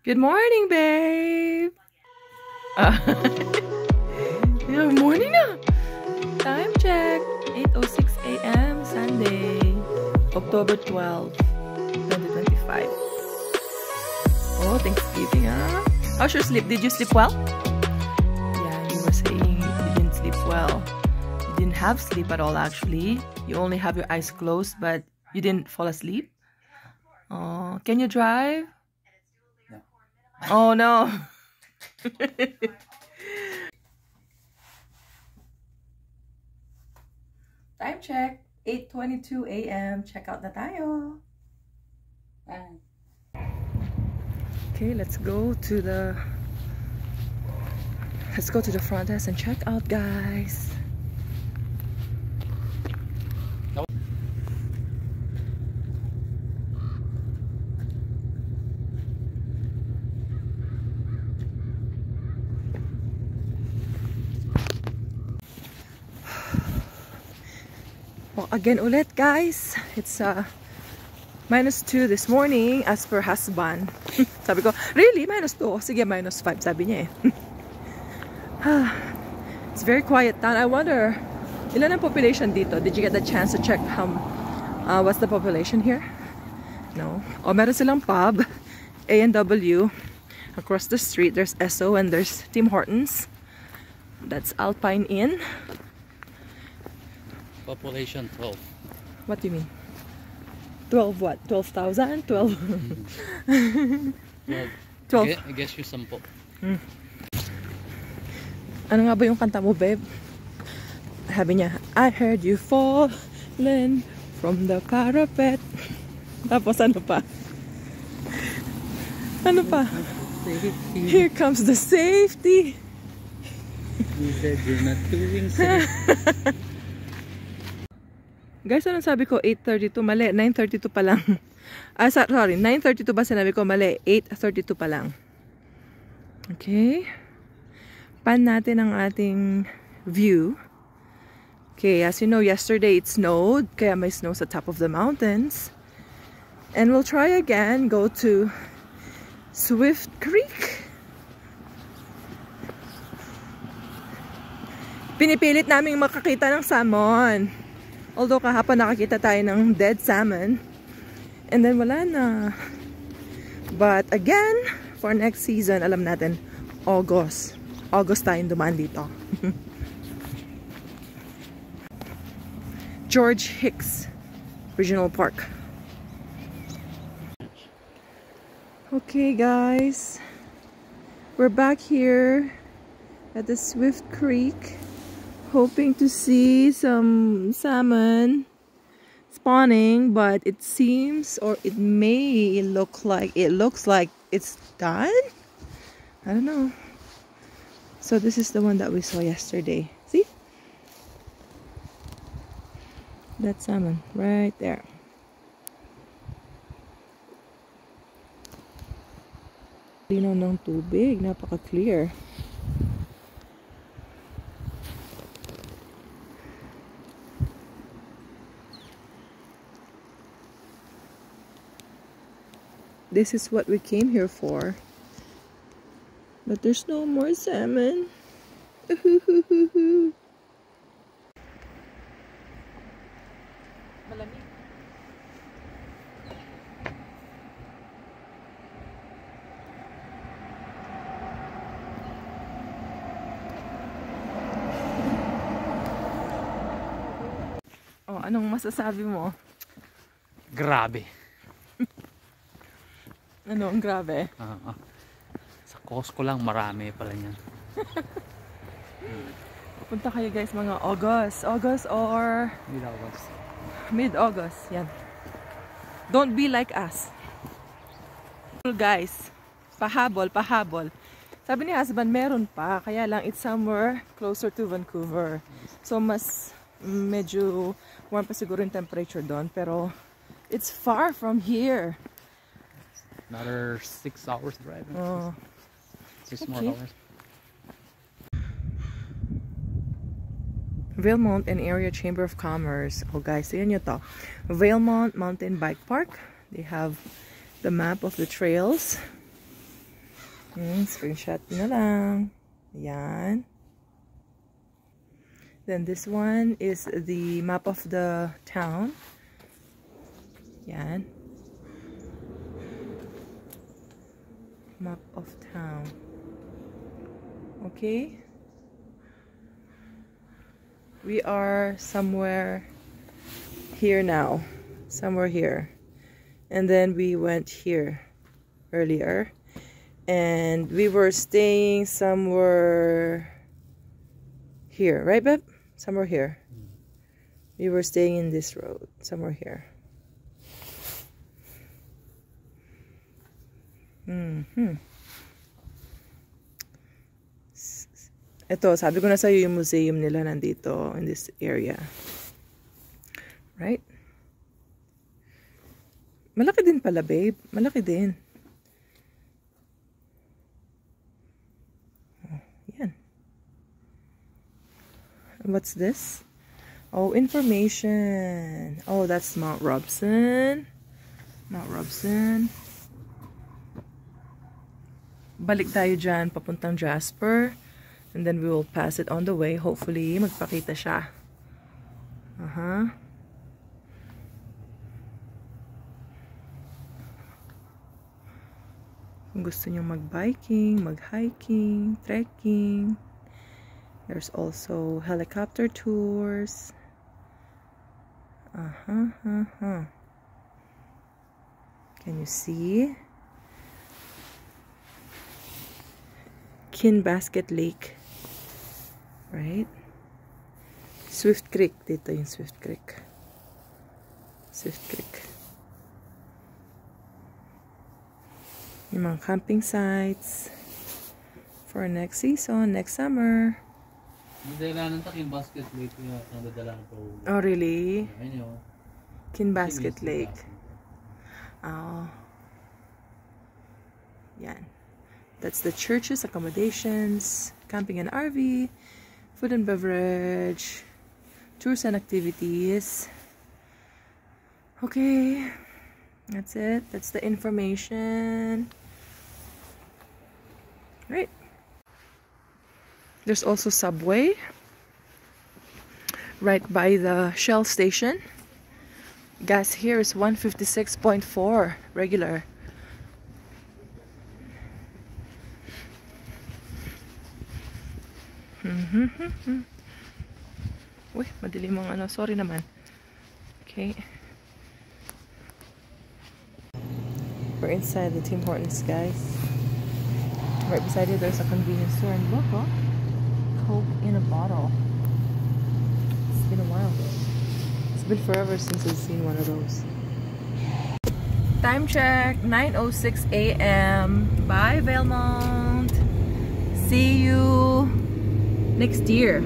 Good morning, babe. Good morning na. Time check. 8:06 a.m. Sunday, October 12, 2025. Oh, Thanksgiving, huh? How's your sleep? Did you sleep well? Yeah, you were saying you didn't sleep well. You didn't have sleep at all, actually. You only have your eyes closed, but you didn't fall asleep. Oh, can you drive? No. Oh, no. Time check. 8:22 a.m. Check out na tayo. Okay, let's go to the front desk and check out, guys. Well, again ulit, guys. It's -2 this morning as per husband. Sabi ko, really? -2? Sige, -5 sabi niya eh. It's very quiet town. I wonder, ilan ang population dito? Did you get the chance to check what's the population here? No. O, meron silang pub, A&W. Across the street, there's Esso and there's Tim Hortons. That's Alpine Inn. Population 12. What do you mean? 12 what? 12,000? 12? Well, 12. I guess you sampo. Ano nga ba yung kanta mo, babe? Sabi niya, I heard you falling from the parapet. Tapos ano pa? Ano pa? Here comes the safety. You said you're not doing safe. Guys, anong sabi ko? 8:32, mali. 9:32 pa lang. Sorry, 9:32 ba sinabi ko? Mali. 8:32 pa lang. Okay. Pan natin ang ating view. Okay, as you know, yesterday it snowed. Kaya may snow sa top of the mountains. And we'll try again, go to Swift Creek. Pinipilit naming makakita ng salmon. Although kahapon nakakita tayo ng dead salmon. And then wala na. But again, for next season, alam natin, August. August tayong dumaan dito. George Hicks Regional Park. Okay, guys. We're back here at the Swift Creek. Hoping to see some salmon spawning, but it seems, or it may look like, it looks like it's done. I don't know. So this is the one that we saw yesterday. See? That salmon right there. Linaw ng tubig, napaka-clear. This is what we came here for. But there's no more salmon. Malamig. Oh, anong masasabi mo? Grabe. Ano, ang grabe. Sa Costco lang marami pala niyan. Punta kayo, guys, mga August or Mid-August. Mid-August, yan. Don't be like us. Guys, pahabol. Sabi ni husband, meron pa. Kaya lang, it's somewhere closer to Vancouver. So, mas medyo warm pa siguro yung temperature doon. Pero, it's far from here. Another 6 hours drive. Oh. 6 more hours. Valemount and Area Chamber of Commerce. Oh guys, ayan nyo to. Valemount Mountain Bike Park. They have the map of the trails. Screenshot na lang. Ayan. Then this one is the map of the town. Ayan. Map of town. Okay. We are somewhere here now. Somewhere here. And then we went here earlier. And we were staying somewhere here, right, Beb? Somewhere here. We were staying in this road, somewhere here. Ito, sabi ko na sa'yo yung museum nila nandito in this area. Right? Malaki din pala, babe. Malaki din. What's this? Oh, information. Oh, that's Mount Robson. Mount Robson. Balik tayo dyan, papuntang Jasper. And then we will pass it on the way. Hopefully, magpakita siya. Kung gusto nyo mag-biking, mag-hiking, trekking. There's also helicopter tours. Can you see? Kinbasket Lake. Right? Swift Creek. Dito yung Swift Creek. Swift Creek. Yung mga camping sites for next season, next summer. Kinbasket Lake yung nadala ko. Oh, really? Ayun. Kinbasket Lake. Oh. Yan. That's the church's accommodations, camping and RV, food and beverage, tours and activities. Okay. That's it. That's the information. Right. There's also Subway right by the Shell station. Gas here is 156.4 regular. Uy, madilim ang ano. Sorry naman. Okay. We're inside the Tim Hortons, guys. Right beside it, there's a convenience store. And look, oh. Coke in a bottle. It's been a while. It's been forever since I've seen one of those. Time check, 9:06 a.m. Bye, Belmont. See you next year.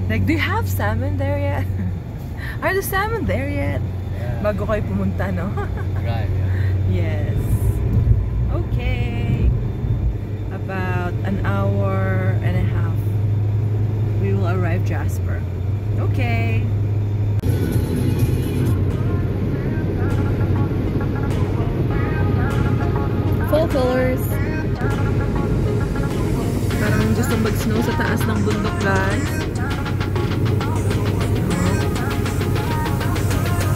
Like, do you have salmon there yet? Are the salmon there yet? Yeah. Bago kayo pumunta, no? Right, yeah. Yes. Okay. About an hour and a half. We will arrive Jasper. Okay. Fall colors. Parang gustong mag-snow sa taas ng bundok, guys.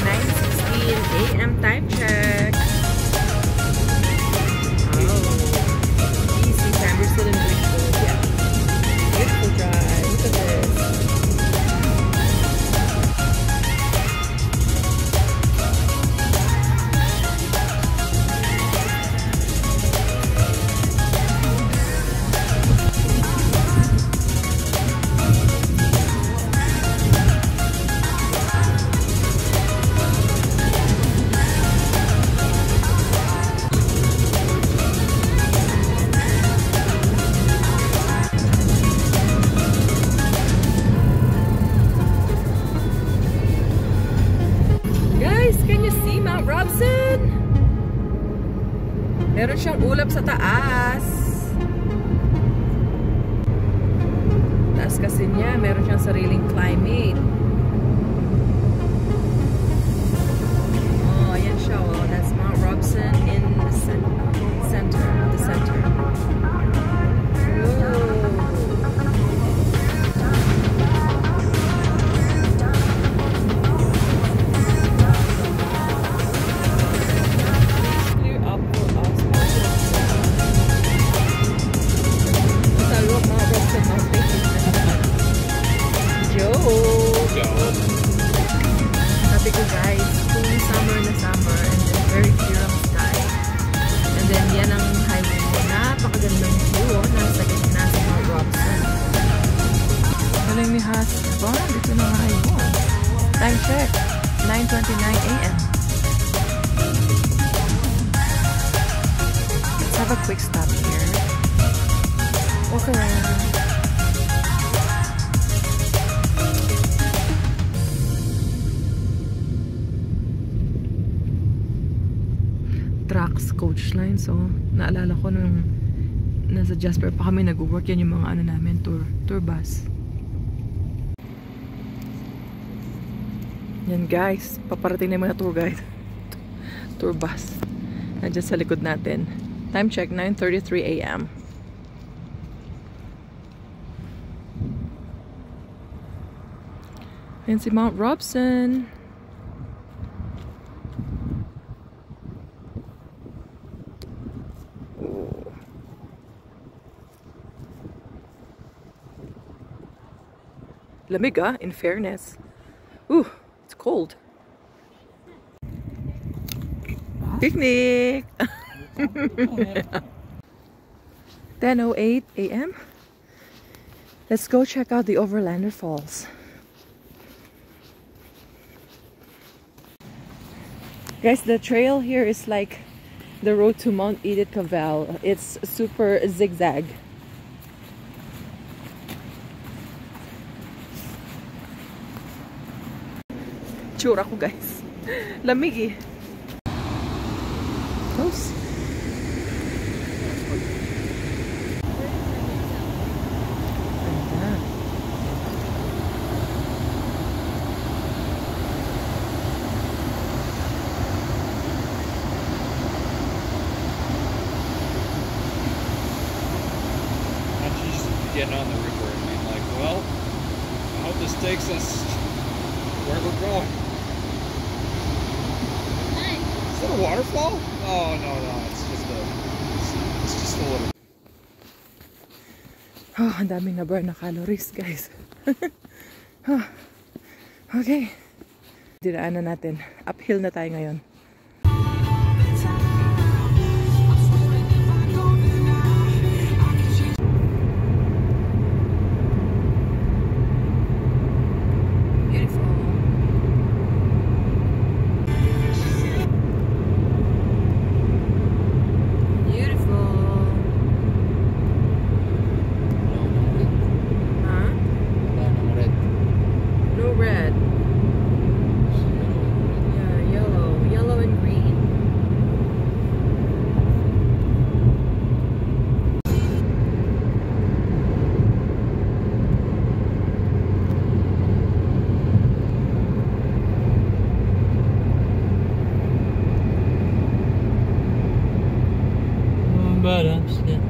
9:16 a.m. time check. Oh, easy time. We're still in Bridgeport. Yeah. Beautiful drive. Look at this. Meron siyang ulap sa taas. Taas kasi niya, meron siyang sariling climate. Oh, ayan siya. Oh. That's Mount Robson in have a quick stop here. Walk around. Trucks, coach line. So, naalala ko nung nasa Jasper pa kami nag-work, yan yung mga ano namin, tour bus. Yan guys, paparating na yung mga tour guide. Tour bus. Nandiyan sa likod natin. Time check, 9:33 AM. Ayan si Mount Robson. Lamig ah, in fairness. Ooh, it's cold. Picnic! 10:08 AM. Let's go check out the Overlander Falls. Guys, the trail here is like the road to Mount Edith Cavell. It's super zigzag. Tsura ko guys. Lamig eh. Close. Getting on the river and being like, well, I hope this takes us where we're going. Is that a waterfall? Oh no, it's just a little. Oh, ang daming na-burn na calories, guys. Oh, okay. Dinaanan natin. Uphill na tayo ngayon. But I'm still.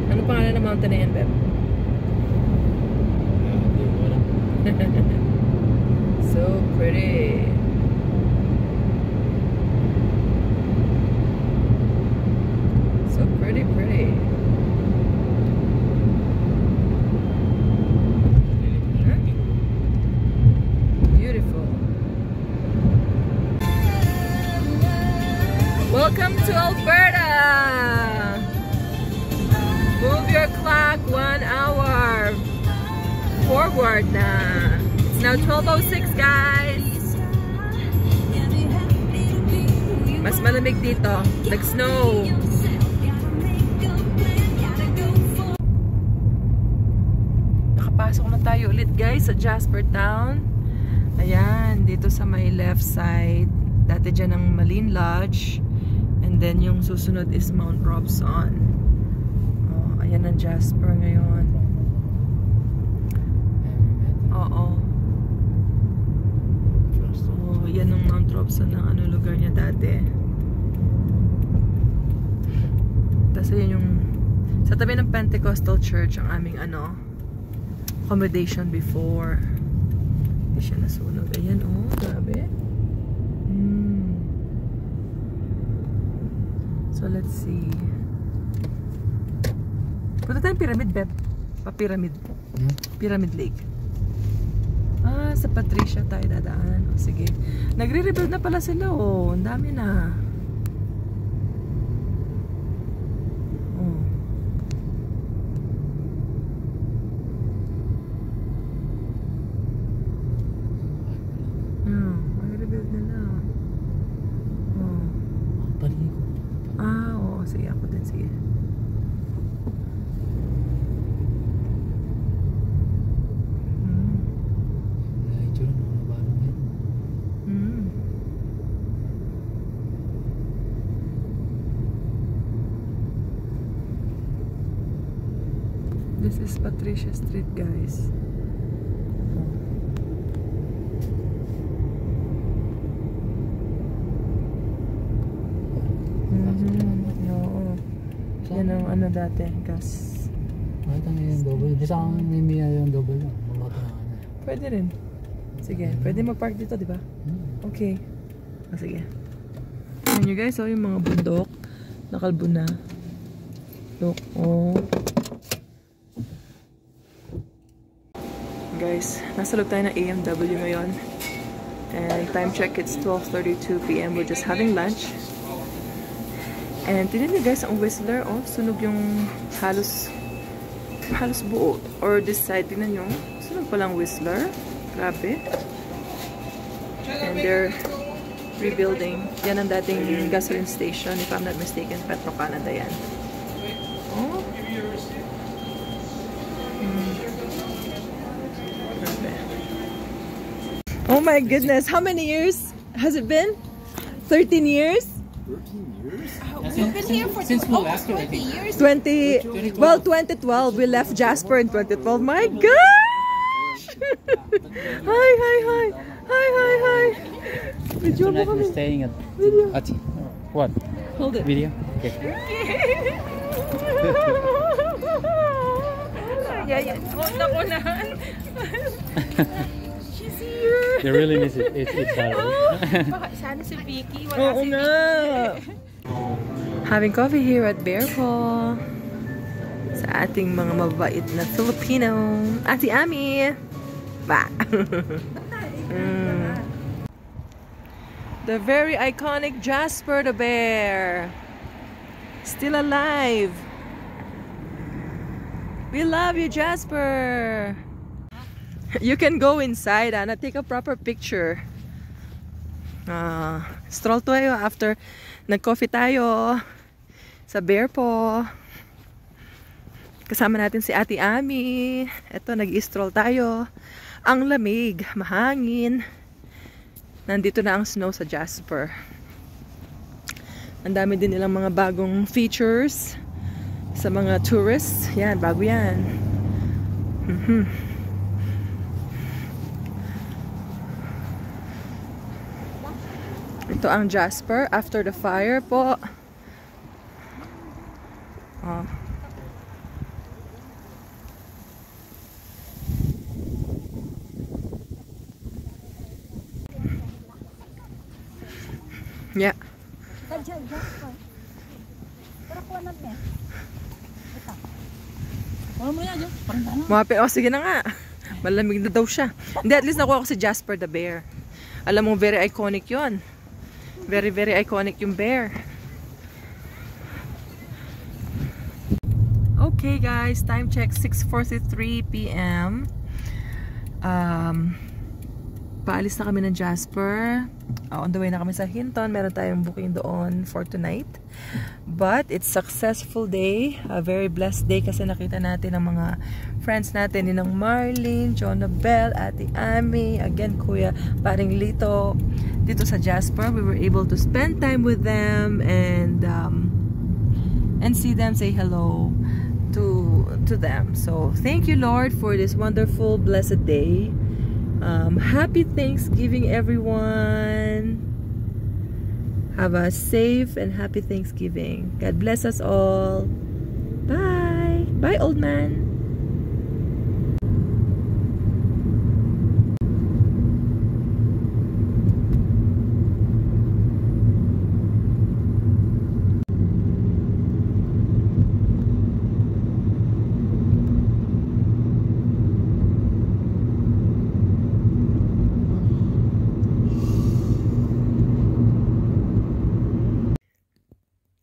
Ano pangalan ng mountain na yan, Beb? So pretty. So pretty. Huh? Beautiful. Welcome to Alberta. Move your clock 1 hour forward na. It's now 12:06, guys. Mas malamig dito. Nag-snow. Nakapasok na tayo ulit, guys, sa Jasper Town. Ayan, dito sa may left side. Dati dyan ang Malin Lodge. And then yung susunod is Mount Robson. Oh, ayan ang Jasper ngayon. Oo. Oh, yan ang Mount Robson ng ano lugar niya dati. Tapos ayan yung sa tabi ng Pentecostal Church ang aming ano accommodation before. Hindi siya nasunog. Ayan, oh, grabe. So let's see. Punta tayong Pyramid, Beb. Pa-Pyramid. Pyramid Lake. Ah, sa Patricia tayo dadaan. O, sige. Nagre-rebuild na pala sila, oh. Ang dami na. Sige. This is Patricia Street, guys. No. Yan ang ano dati, gas. Ay, tanga yung double. Di sa akin may yung double lang. Pwede rin. Sige, pwede mag-park dito, di ba? Okay. Sige. Ayan nyo guys, yung mga bundok. Nakalbo na. Look, Guys, nasa loob tayo ng AMW ngayon. And time check, it's 12:32 p.m. We're just having lunch. And tignan nyo guys, ang Whistler, sunog yung halos buo. Or this side, tignan nyo, sunog palang Whistler. Grabe. And they're rebuilding. Yan ang dating gasoline station, if I'm not mistaken, Petro Canada yan. Oh my goodness, how many years has it been? 13 years? 13 years? We've been here for almost 20 years. 2012. We left Jasper in 2012. My gosh! Hi. Video mo kami. Staying at Video. What? Hold it. Video? Okay. Yeah. Oh, nakunahan. She's here. You really miss it. It's better. Baka sana si Vicky. Oo nga. Having coffee here at Bear Paw. Sa ating mga mabait na Filipino. Ate Ami. Ba. The very iconic Jasper the Bear. Still alive. We love you, Jasper. You can go inside, Anna. Take a proper picture. Stroll tayo after nag-coffee tayo sa Bear Paw. Kasama natin si Ate Ami. Eto, nag-i-stroll tayo. Ang lamig, mahangin. Nandito na ang snow sa Jasper. Ang dami din nilang mga bagong features sa mga tourists. Yan, bago yan. Ito ang Jasper after the fire po. Yeah. Mapi, sige na nga. Malamig na daw siya. Hindi, at least nakuha ko si Jasper the Bear. Alam mo, very iconic yon. Very, very iconic yung bear. Okay guys, time check 6:43 p.m. Paalis na kami ng Jasper. On the way na kami sa Hinton. Meron tayong booking doon for tonight. But it's successful day. A very blessed day kasi nakita natin ang mga friends natin. Ninang Marlene, Jonabel, Ate Ami, again Kuya Paring Lito. Dito sa Jasper, we were able to spend time with them and see them, say hello to them. So thank you, Lord, for this wonderful blessed day. Happy Thanksgiving, everyone. Have a safe and happy Thanksgiving. God bless us all. Bye. Bye, old man.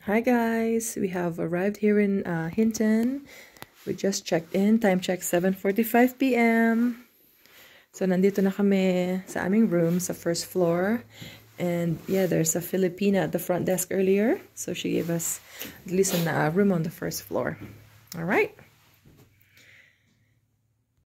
Hi guys, we have arrived here in Hinton. We just checked in. Time check 7:45 p.m. So nandito na kami sa aming room sa first floor. And yeah, there's a Filipina at the front desk earlier, so she gave us at least a room on the first floor. All right.